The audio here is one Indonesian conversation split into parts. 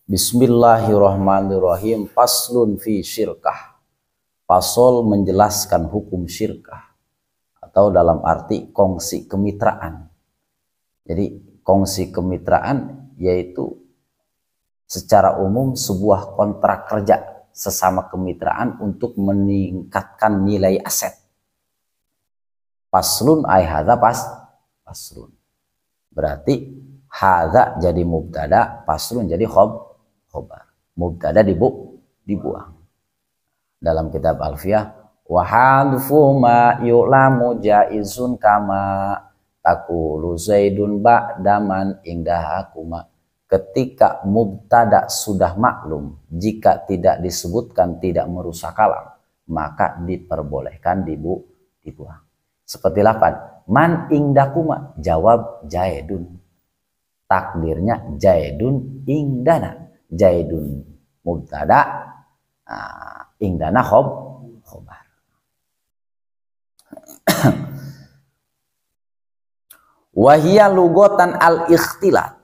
Bismillahirrahmanirrahim. Faslun fi syirkah. Fasol menjelaskan hukum syirkah, atau dalam arti kongsi kemitraan. Jadi kongsi kemitraan yaitu secara umum sebuah kontrak kerja sesama kemitraan untuk meningkatkan nilai aset. Faslun ay hadza faslun. Berarti hadza jadi mubtada, faslun jadi khobar. Mubtada dibuang. Dalam kitab Alfiyah, wa hadfu ma yu'lamu jaizun kama taqulu Zaidun ba'daman indahakuma. Ketika mubtada sudah maklum, jika tidak disebutkan tidak merusak kalam, maka diperbolehkan dibuang. Seperti lafaz man indakuma, jawab Zaidun. Takdirnya Zaidun indana. Zaidun mubtada, indana khobar. Wahia lugotan al-ikhtilat.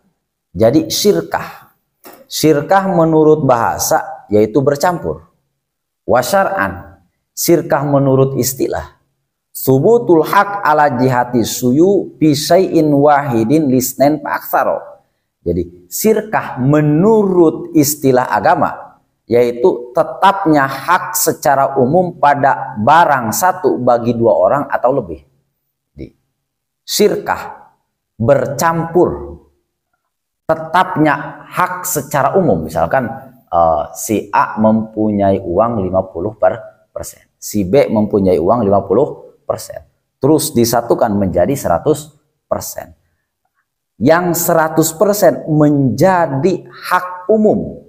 Jadi syirkah menurut bahasa yaitu bercampur. Wasyar'an, syirkah menurut istilah, subutul haq ala jihati suyu bisai'in wahidin lisnen pa'aksaro. Jadi syirkah menurut istilah agama yaitu tetapnya hak secara umum pada barang satu bagi dua orang atau lebih. Jadi syirkah bercampur, tetapnya hak secara umum. Misalkan si A mempunyai uang 50%, si B mempunyai uang 50%, terus disatukan menjadi 100%. Yang 100% menjadi hak umum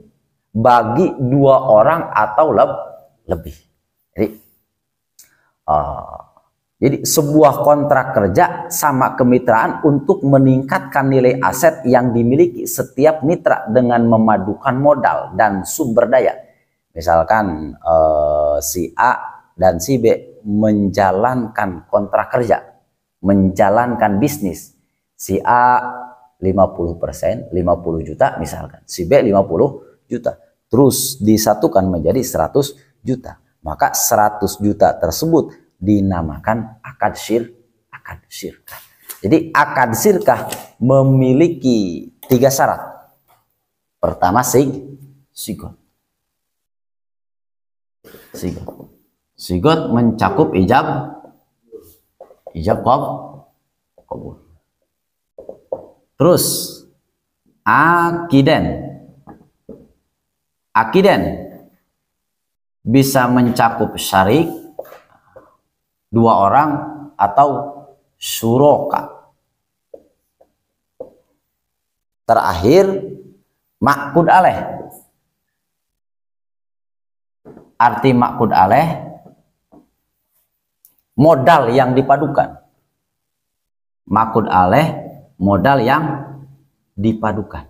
bagi dua orang atau lebih. Jadi sebuah kontrak kerja sama kemitraan untuk meningkatkan nilai aset yang dimiliki setiap mitra dengan memadukan modal dan sumber daya. Misalkan si A dan si B menjalankan kontrak kerja, menjalankan bisnis. Si A 50%, 50 juta misalkan. Si B 50 juta. Terus disatukan menjadi 100 juta. Maka 100 juta tersebut dinamakan akad syirkah. Jadi akad syirkah memiliki 3 syarat. Pertama sigot. Sigot mencakup ijab qabul. Terus akiden bisa mencakup syarik, dua orang atau syuroka. Terakhir maqud alaih. Arti maqud alaih modal yang dipadukan. Maqud alaih modal yang dipadukan.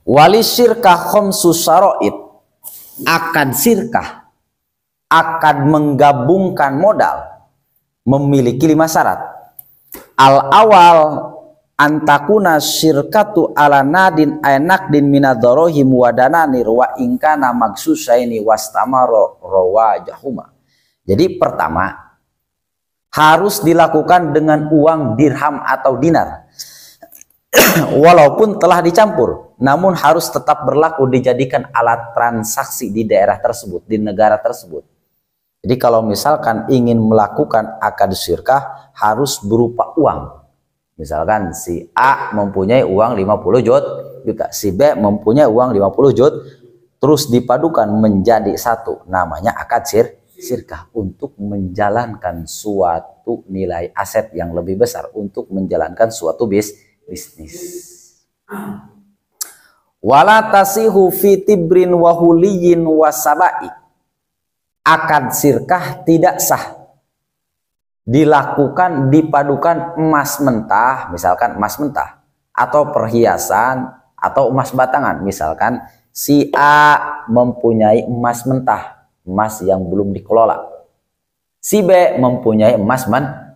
Wali syirkah khamsu syara'id. Akad syirkah, akad menggabungkan modal, memiliki 5 syarat. Al-awal antakuna syirkatu ala nadin ainakdin minadharohim wadananir wa ingkana maksusaini wastamaro rawajahuma. Jadi pertama, harus dilakukan dengan uang dirham atau dinar. Walaupun telah dicampur, namun harus tetap berlaku dijadikan alat transaksi di daerah tersebut, di negara tersebut. Jadi kalau misalkan ingin melakukan akad syirkah harus berupa uang. Misalkan si A mempunyai uang 50 juta, si B mempunyai uang 50 juta, terus dipadukan menjadi satu, namanya akad syirkah untuk menjalankan suatu nilai aset yang lebih besar, untuk menjalankan suatu bisnis. Wala tasihu fi tibrin wa huliyin wa sabai. Akad syirkah tidak sah dilakukan dipadukan emas mentah, misalkan emas mentah, atau perhiasan atau emas batangan. Misalkan si A mempunyai emas mentah, emas yang belum dikelola. Si B mempunyai emas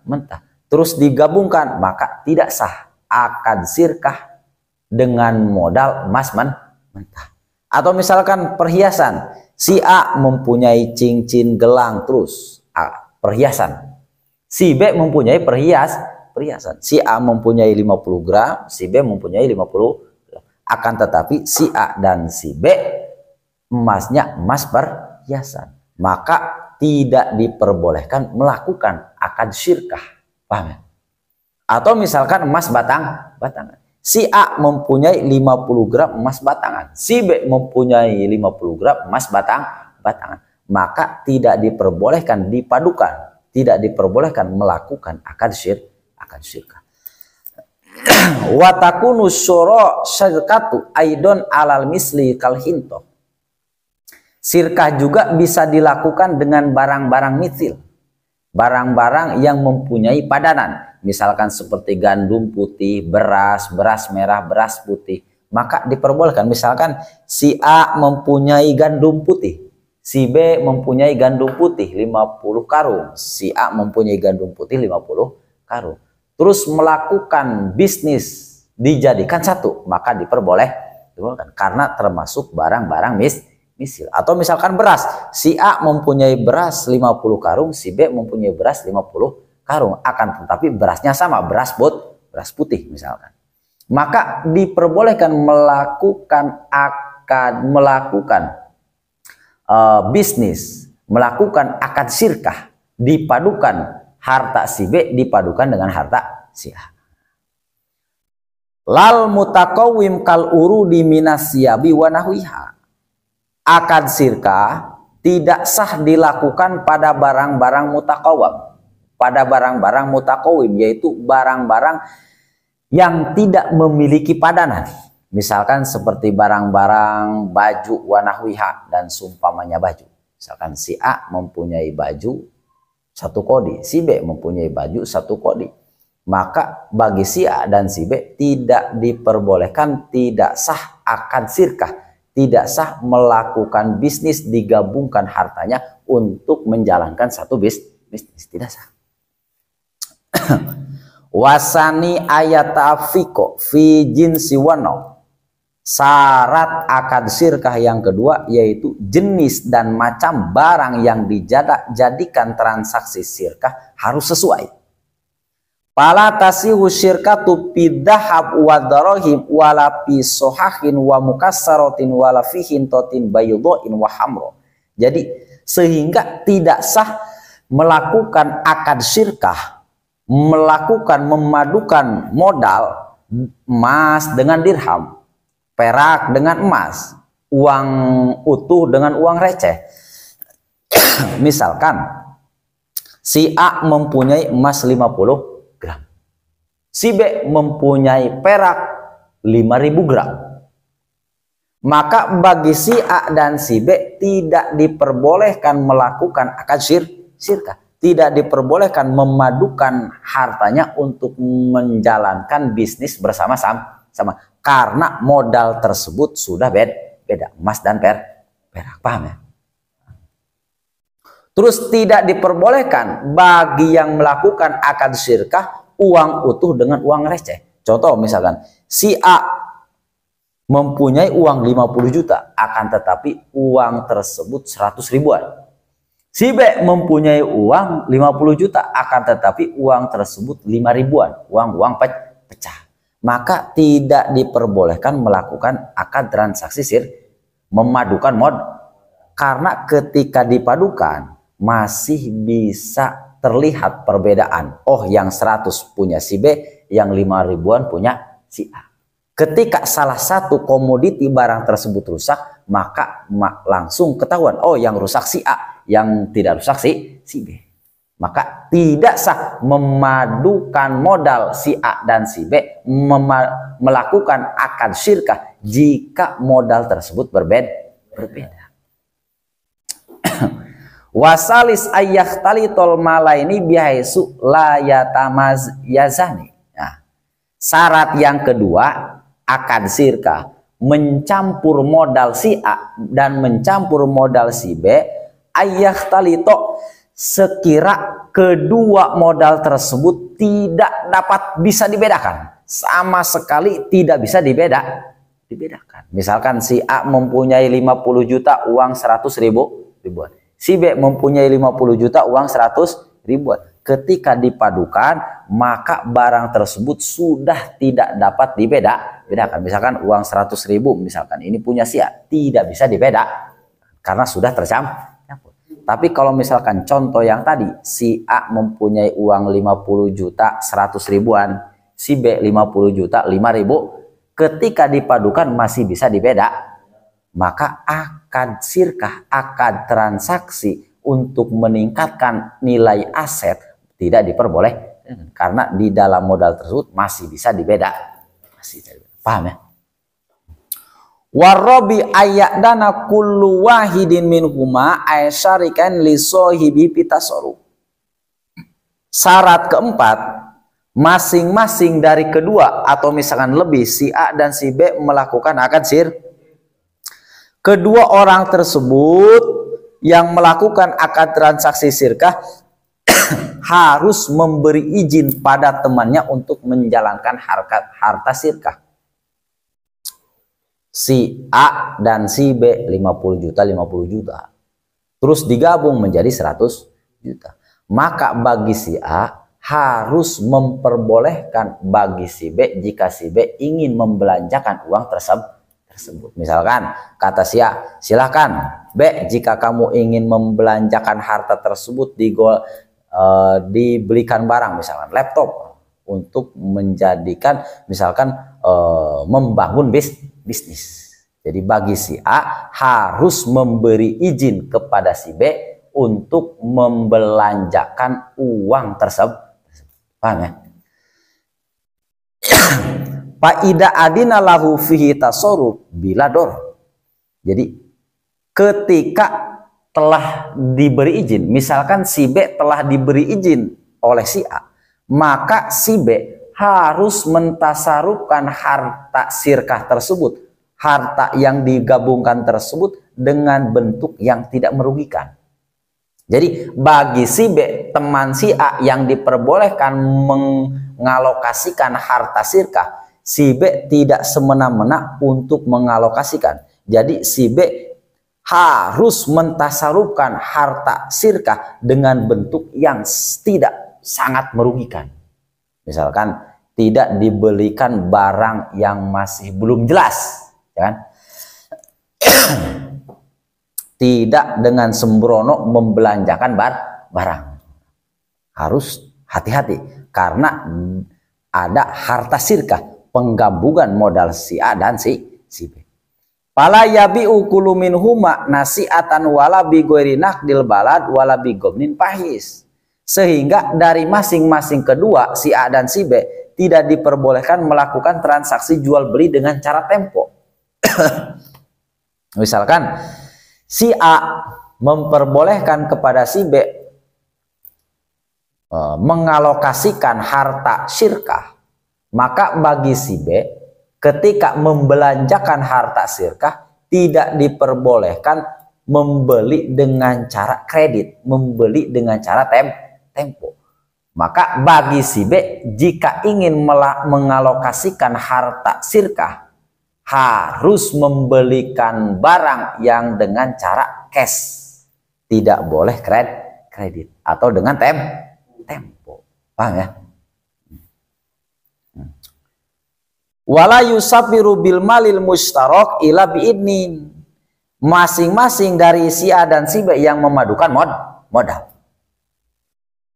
mentah. terus digabungkan, maka tidak sah akad sirkah dengan modal emas mentah. Atau misalkan perhiasan, si A mempunyai cincin, gelang, terus perhiasan. Si B mempunyai perhiasan. Si A mempunyai 50 gram, si B mempunyai 50 gram. Akan tetapi si A dan si B emasnya emas perhiasan. Maka tidak diperbolehkan melakukan akad syirkah. Paham ya? Atau misalkan emas batangan. Si A mempunyai 50 gram emas batangan. Si B mempunyai 50 gram emas batangan. Maka tidak diperbolehkan dipadukan. Tidak diperbolehkan melakukan akad syirkah. Wa takunu syura syirkatu aidon alal misli kal hinto. Sirkah juga bisa dilakukan dengan barang-barang mitsil. Barang-barang yang mempunyai padanan. Misalkan seperti gandum putih, beras merah, beras putih. Maka diperbolehkan. Misalkan si A mempunyai gandum putih. Si B mempunyai gandum putih 50 karung. Si A mempunyai gandum putih 50 karung. Terus melakukan bisnis dijadikan satu. Maka diperbolehkan. Karena termasuk barang-barang misil. Atau misalkan beras, si A mempunyai beras 50 karung, si B mempunyai beras 50 karung, akan tetapi berasnya sama, beras putih misalkan. Maka diperbolehkan melakukan bisnis, melakukan akad syirkah, dipadukan harta si B dipadukan dengan harta si A. Lal mutakawim kal urudi minas siyabi wa nahwiha. Akad syirkah tidak sah dilakukan pada barang-barang mutakawam, pada barang-barang mutakawim, yaitu barang-barang yang tidak memiliki padanan. Misalkan seperti barang-barang baju wanahwiha dan sumpamanya baju. Misalkan si A mempunyai baju 1 kodi, si B mempunyai baju 1 kodi. Maka bagi si A dan si B tidak diperbolehkan, tidak sah akad syirkah. Tidak sah melakukan bisnis digabungkan hartanya untuk menjalankan satu bisnis. Tidak sah. Wasani ayatafiko fi jinsi wano. Syarat akad syirkah yang kedua yaitu jenis dan macam barang yang dijadikan transaksi syirkah harus sesuai. Pala tasihu syirkatu bidhahab wa darahim wala fi sohahin wa mukassaratin wala fi hintotin bayudhain wa hamro. Jadi sehingga tidak sah melakukan akad syirkah, melakukan memadukan modal emas dengan dirham, perak dengan emas, uang utuh dengan uang receh. Misalkan si A mempunyai emas 50 gram. Si B mempunyai perak 5.000 gram. Maka bagi si A dan si B tidak diperbolehkan melakukan akad syirkah. Tidak diperbolehkan memadukan hartanya untuk menjalankan bisnis bersama-sama. Karena modal tersebut sudah beda. Emas dan perak. Paham ya? Terus tidak diperbolehkan bagi yang melakukan akad syirkah uang utuh dengan uang receh. Contoh misalkan si A mempunyai uang 50 juta akan tetapi uang tersebut 100 ribuan. Si B mempunyai uang 50 juta akan tetapi uang tersebut 5 ribuan, uang pecah. Maka tidak diperbolehkan melakukan akad transaksi memadukan karena ketika dipadukan masih bisa terlihat perbedaan. Oh, yang 100 punya si B, yang 5 ribuan punya si A. Ketika salah satu komoditi barang tersebut rusak, maka langsung ketahuan. Oh, yang rusak si A, yang tidak rusak si B. Maka tidak sah memadukan modal si A dan si B, melakukan akad syirkah jika modal tersebut berbeda. Wasalis ayyahtalitol malaini bihaisu la yatamaz yazani. Nah, syarat yang kedua akad syirkah mencampur modal si A dan mencampur modal si B, ayyahtalito sekira kedua modal tersebut tidak dapat bisa dibedakan, sama sekali tidak bisa dibedakan. Misalkan si A mempunyai 50 juta uang 100 ribuan, si B mempunyai 50 juta uang 100 ribuan. Ketika dipadukan, maka barang tersebut sudah tidak dapat dibedakan. Misalkan uang 100 ribu, misalkan ini punya si A, tidak bisa dibedakan karena sudah tercampur. Tapi kalau misalkan contoh yang tadi, si A mempunyai uang 50 juta 100 ribuan, si B 50 juta 5 ribu, ketika dipadukan masih bisa dibedakan, maka akad sirkah, akad transaksi untuk meningkatkan nilai aset tidak diperbolehkan karena di dalam modal tersebut masih bisa dibedakan. Paham ya? Warobi ayadana kullu wahidin minhuma aisyarikan li sohibi pitasoru. Syarat keempat, masing-masing dari kedua atau misalkan lebih si A dan si B melakukan akad kedua orang tersebut yang melakukan akad transaksi sirkah harus memberi izin pada temannya untuk menjalankan harta sirkah. Si A dan si B 50 juta. Terus digabung menjadi 100 juta. Maka bagi si A harus memperbolehkan bagi si B jika si B ingin membelanjakan uang tersebut. Misalkan kata si A, silakan B, jika kamu ingin membelanjakan harta tersebut dibelikan barang, misalkan laptop, untuk menjadikan misalkan membangun bisnis. Jadi bagi si A harus memberi izin kepada si B untuk membelanjakan uang tersebut. Paham ya? Faida adina lahu fihi tasarruf bila dor. Jadi ketika telah diberi izin, misalkan si B telah diberi izin oleh si A, maka si B harus mentasarufkan harta sirkah tersebut, harta yang digabungkan tersebut dengan bentuk yang tidak merugikan. Jadi bagi si B, teman si A yang diperbolehkan mengalokasikan harta sirkah, si B tidak semena-mena untuk mengalokasikan. Jadi si B harus mentasarufkan harta sirkah dengan bentuk yang tidak sangat merugikan. Misalkan tidak dibelikan barang yang masih belum jelas, ya kan? Tidak dengan sembrono membelanjakan barang. Harus hati-hati karena ada harta sirkah, penggabungan modal si A dan si B. Fala yabi'u kullu minhuma nasi'atan wala bi ghairi naqdil balad wala bi gomnin pahis. Sehingga dari masing-masing kedua si A dan si B tidak diperbolehkan melakukan transaksi jual beli dengan cara tempo. Misalkan si A memperbolehkan kepada si B mengalokasikan harta syirkah, maka bagi si B ketika membelanjakan harta sirkah tidak diperbolehkan membeli dengan cara kredit, membeli dengan cara tempo. Maka bagi si B jika ingin mengalokasikan harta sirkah harus membelikan barang yang dengan cara cash, tidak boleh kredit atau dengan tempo. Paham ya? Wala yusabiru bil malil mustarok ila biidnin. Masing-masing dari si A dan si B yang memadukan modal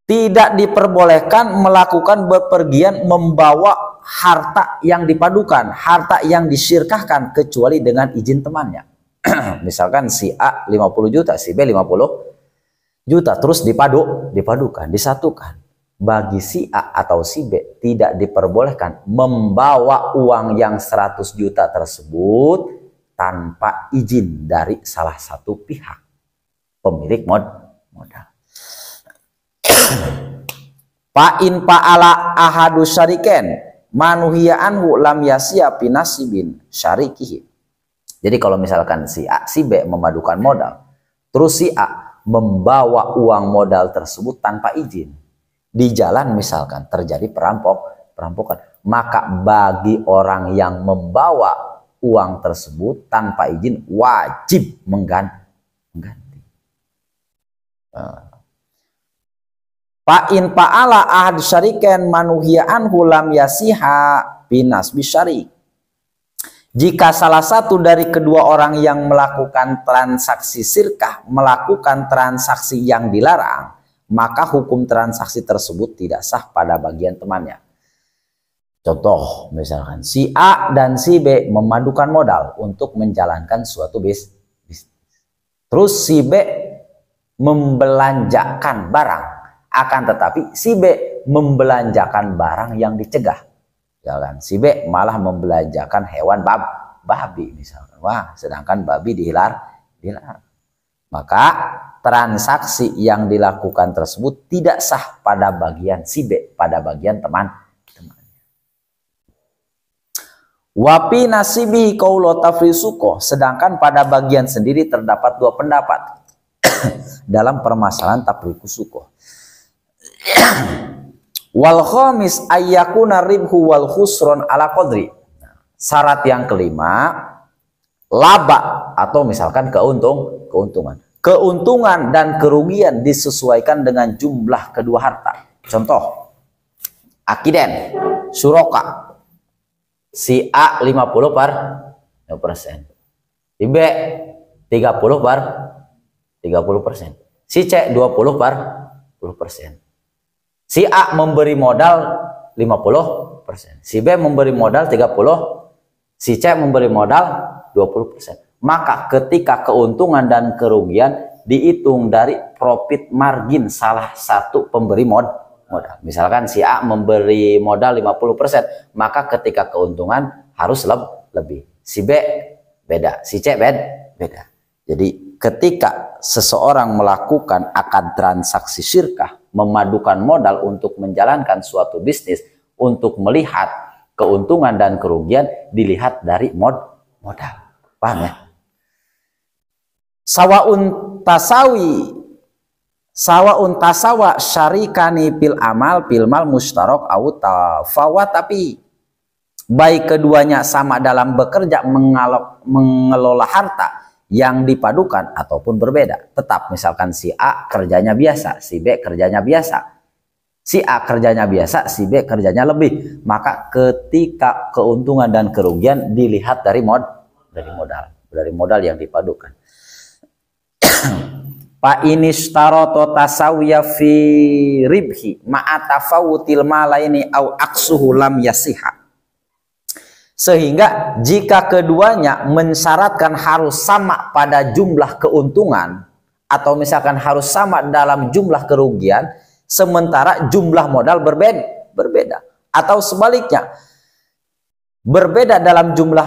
tidak diperbolehkan melakukan bepergian membawa harta yang dipadukan, harta yang disyirkahkan kecuali dengan izin temannya. Misalkan si A 50 juta, si B 50 juta, terus dipadukan, disatukan. Bagi si A atau si B tidak diperbolehkan membawa uang yang 100 juta tersebut tanpa izin dari salah satu pihak pemilik modal. Fa'in pa'ala ahadu syariken manuhiya anhu lam yasya pinasibin syarikihi. Jadi kalau misalkan si A si B memadukan modal, terus si A membawa uang modal tersebut tanpa izin. Di jalan misalkan terjadi perampokan, maka bagi orang yang membawa uang tersebut tanpa izin wajib mengganti. Fa'in fa'ala ahad syariken manuhiya anhu lam yasiha binas bisyarik. Jika salah satu dari kedua orang yang melakukan transaksi sirkah melakukan transaksi yang dilarang, maka hukum transaksi tersebut tidak sah pada bagian temannya. Contoh, misalkan si A dan si B memadukan modal untuk menjalankan suatu bisnis. Terus si B membelanjakan barang, akan tetapi si B membelanjakan barang yang dicegah. Jalan si B malah membelanjakan hewan babi misalkan. Wah, sedangkan babi dilarang. Maka transaksi yang dilakukan tersebut tidak sah pada bagian si B, pada bagian temannya. Wapi nasibi kaulo tafrisuko, sedangkan pada bagian sendiri terdapat dua pendapat dalam permasalahan tafrikusuko. Wal khamis ayyakuna ribhu wal khusron ala qadri. Syarat yang kelima, laba atau misalkan keuntungan. Keuntungan dan kerugian disesuaikan dengan jumlah kedua harta. Contoh, akiden, suroka. Si A 50%, si B 30%. Si C 20%. Si A memberi modal 50%, si B memberi modal 30%, si C memberi modal 20%. Maka ketika keuntungan dan kerugian dihitung dari profit margin salah satu pemberi modal. Misalkan si A memberi modal 50%, maka ketika keuntungan harus lebih. Si B beda, si C beda. Jadi ketika seseorang melakukan akad transaksi syirkah, memadukan modal untuk menjalankan suatu bisnis, untuk melihat keuntungan dan kerugian dilihat dari modal. Paham ya? Sawa'un tasawa syarikani pil amal pil mal mustarok au tafawat, tapi baik keduanya sama dalam bekerja mengelola harta yang dipadukan ataupun berbeda. Tetap misalkan si A kerjanya biasa, si B kerjanya biasa. Si A kerjanya biasa, si B kerjanya lebih. Maka ketika keuntungan dan kerugian dilihat dari modal yang dipadukan. Fa inishtaroto tasawiya fi ribhi ma'atafawutil malaini au aksuhu lam yasiha. Sehingga jika keduanya mensyaratkan harus sama pada jumlah keuntungan atau misalkan harus sama dalam jumlah kerugian, sementara jumlah modal berbeda. Atau sebaliknya, berbeda dalam jumlah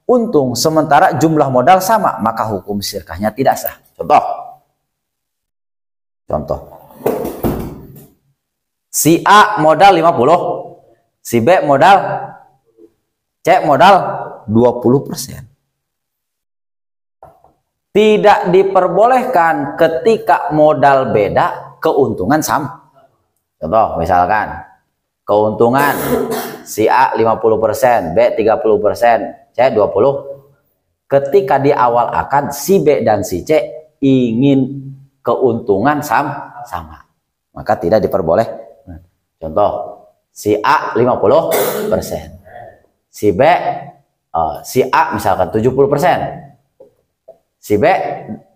untung sementara jumlah modal sama, maka hukum syirkahnya tidak sah. Contoh, si A modal 50, si B C modal 20%. Tidak diperbolehkan ketika modal beda, keuntungan sama. Contoh, misalkan keuntungan si A 50%, B 30%, C 20%. Ketika di awal akad si B dan si C ingin keuntungan sama, maka tidak diperbolehkan. Contoh, si A 50%, si B si A misalkan 70%, si B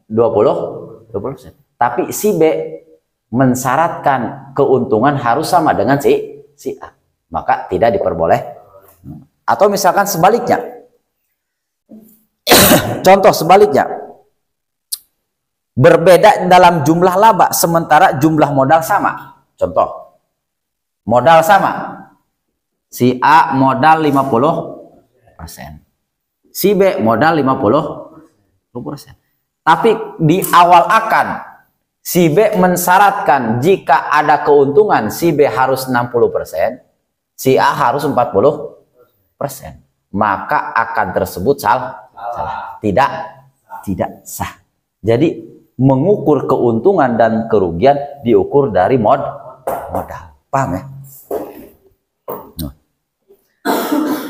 20%. Tapi si B mensyaratkan keuntungan harus sama dengan si A, maka tidak diperbolehkan. Atau misalkan sebaliknya. Contoh sebaliknya, berbeda dalam jumlah laba sementara jumlah modal sama. Contoh, modal sama, si A modal 50%, si B modal 50%. Tapi di awal akad si B mensyaratkan jika ada keuntungan si B harus 60%, si A harus 40%. Maka akad tersebut salah. Tidak sah. Jadi mengukur keuntungan dan kerugian diukur dari modal. Paham ya?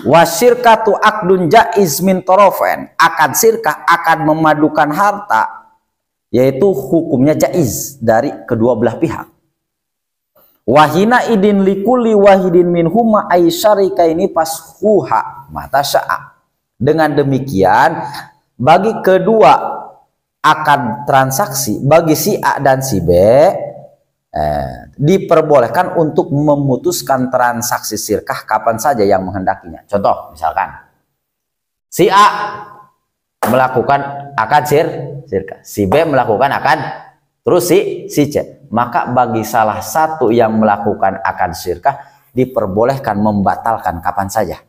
Wasyirkatu akdun jaiz min torofen. Akad sirkah akan memadukan harta, yaitu hukumnya jaiz dari kedua belah pihak. Wahina idin likuli wahidin min huma aisyarika ini pashuha mata sya'a. Dengan demikian bagi kedua akad transaksi, bagi si A dan si B diperbolehkan untuk memutuskan transaksi sirkah kapan saja yang menghendakinya. Contoh misalkan si A melakukan akad sirkah, si B melakukan akad, terus si C. Maka bagi salah satu yang melakukan akad sirkah diperbolehkan membatalkan kapan saja.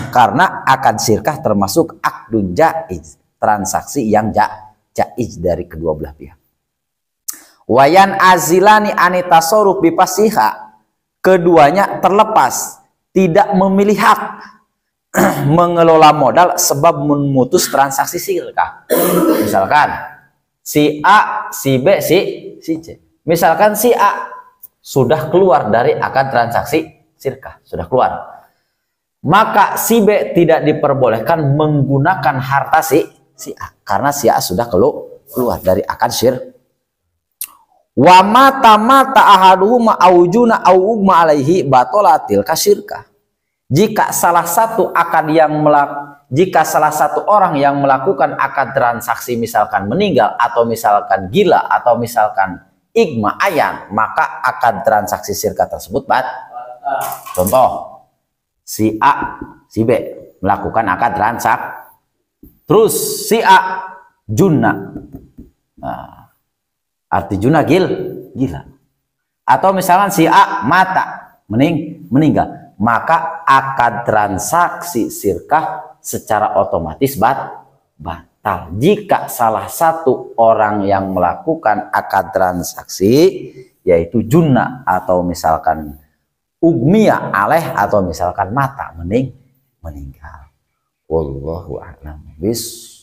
Karena akad sirkah termasuk akdun jaiz, transaksi yang jaiz dari kedua belah pihak. Wayan azilani anitasoruk bipasiha, keduanya terlepas, tidak memilih hak mengelola modal sebab memutus transaksi sirkah. Misalkan si A, si B, si C. Misalkan si A sudah keluar dari akad transaksi sirkah, sudah keluar. Maka si B tidak diperbolehkan menggunakan harta si A karena si A sudah keluar dari akad sirkah. Wa mata ahaduhuma aujuna au ugma alaihi batolatil kasyirkah. Jika salah satu orang yang melakukan akad transaksi misalkan meninggal atau misalkan gila atau misalkan igma ayan, maka akad transaksi sirkah tersebut contoh si A, si B melakukan akad transaksi, terus si A junna. Arti junna gila. Atau misalkan si A mata meninggal, maka akad transaksi sirkah secara otomatis batal. Jika salah satu orang yang melakukan akad transaksi yaitu junna atau misalkan ugmiya alaih atau misalkan mata meninggal. Wallahu a'lam bis